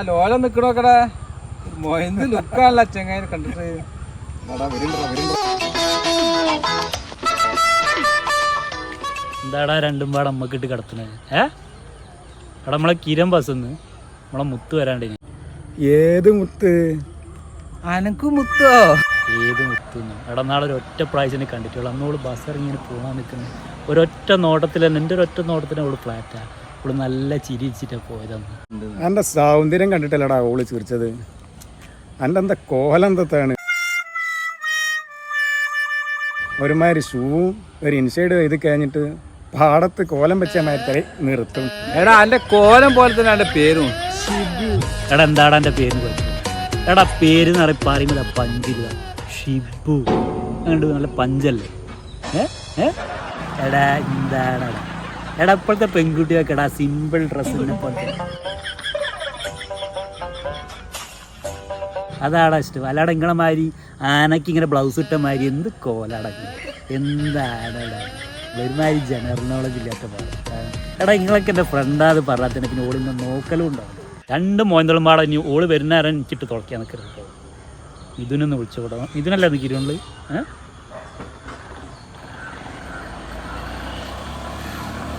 ലോല നിക്കണോക്കടാ എന്ത് ലുക്കാണല്ല ചെങ്ങായി കണ്ടിട്ട്. എന്താടാ രണ്ടും പാടെ അമ്മക്കിട്ട് കിടത്തണേ? എടാ നമ്മളെ കിരം ബസ്ന്ന് നമ്മളെ മുത്ത് വരാണ്ടിന്. ഏത് മുത്ത്? അനക്ക് മുത്തോ? ഏത് മുത്തുന്നു? എടാ നാളെ ഒരൊറ്റ പ്രാവശ്യം കണ്ടിട്ടുള്ളൂ. അന്നോള് ബസ് ഇറങ്ങി പോകാൻ നിൽക്കുന്നത്. ഒരൊറ്റ നോട്ടത്തിൽ തന്നെ, എൻ്റെ ഒരൊറ്റ നോട്ടത്തിന് അവള് ഫ്ലാറ്റാ. അവള് നല്ല ചിരിച്ചിട്ടാണ് പോയതെന്ന്. എൻ്റെ സൗന്ദര്യം കണ്ടിട്ടല്ലടാ ഓള് ചിരിച്ചത്. എൻ്റെ എന്താ കോലന്തത്താണ്. ഒരുമാതിരി ഷൂവും ഒരു ഇൻഷൈഡ് ഇത് കഴിഞ്ഞിട്ട് പാടത്ത് കോലം വെച്ച മാതിരി നിർത്തും. എടാ എൻ്റെ കോലം പോലെ തന്നെ എൻ്റെ പേരും ഷിബു. എടാ എന്താടാ എൻ്റെ പേരിന് കുഴപ്പം? എടാ പേര് എന്ന് പറയുമ്പോൾ പഞ്ചില്ല, ഷിബു അങ്ങോട്ട് നല്ല പഞ്ചല്ലേ? എടാ എന്താടാ എടാ ഇപ്പോഴത്തെ പെൺകുട്ടിയൊക്കെ എടാ സിമ്പിൾ ഡ്രസ്സിനെ പോലത്തെ അതാടാ ഇഷ്ടം. അല്ലാടെ ഇങ്ങളെ മാതിരി ആനക്ക് ഇങ്ങനെ ബ്ലൗസ് ഇട്ട മാതിരി എന്ത് കോലടങ്ങി എന്താടാ ഒരുമാതിരി ജനറൽ നോളജ് ഇല്ലാത്ത പാടാ. എടാ നിങ്ങളൊക്കെ എൻ്റെ ഫ്രണ്ടാത് പറഞ്ഞാൽ പിന്നെ ഓളിന്ന് നോക്കലും ഉണ്ടാവും. രണ്ട് മോന്തളും പാടാ. ഇനി ഓള് വരുന്ന നേരം എനിക്കിട്ട് തുറക്കാൻ നിൽക്കരുത് കേട്ടോ. ഇതിനൊന്ന് വിളിച്ചു കൂടാ. ഇതിനല്ലേ നിൽക്കിരുള്ളു.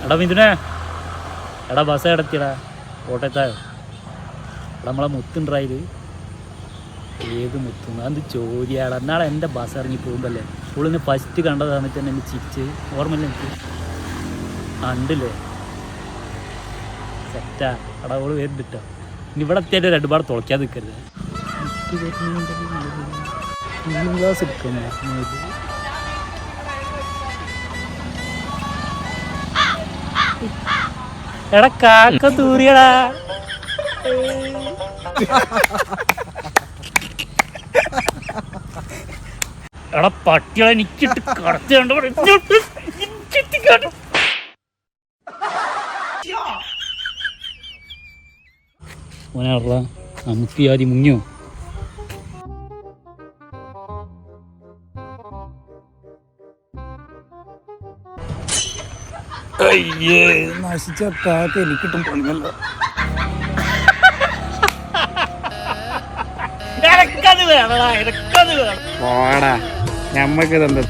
എടാ മിഥുനെ, എടാ ബസ് കിടത്തിയടാ കോട്ടയത്തായോ? എടാ നമ്മളെ മുത്തുണ്ടായത്. ഏത് മുത്തുന്നു? അത് ചോദിയാടാ. എന്നാളെ എൻ്റെ ബസ് ഇറങ്ങി പോകുമ്പല്ലേ ഓളിന്ന് ഫസ്റ്റ് കണ്ട സമയത്ത് തന്നെ എന്നെ ചിരിച്ച് ഓർമ്മയില്ല എനിക്ക്. ഉണ്ടല്ലേ സെറ്റാ. എടാ ഓള് വരുന്നിട്ടോ. ഇനി ഇവിടെ എത്തിയായിട്ട് രണ്ടുപാട് തുളയ്ക്കാതെ നിൽക്കരുത്. ക്ലാസ് എടുക്കുന്നു. എടാ കാക്ക തൂറിയടാ. എടാ പട്ടികളെ എനിക്കിട്ട് കടത്തിയുണ്ടോ? മോനാ നമുക്ക് ആദ്യം മുങ്ങിയോ? അയ്യേ നശിച്ച കാക്ക എനിക്കിട്ടും പണിയല്ലോ. എനക്കത് വേണടാ, എനക്കത് വേണം. പോടാ ഞമ്മക്ക് ഇതെന്താ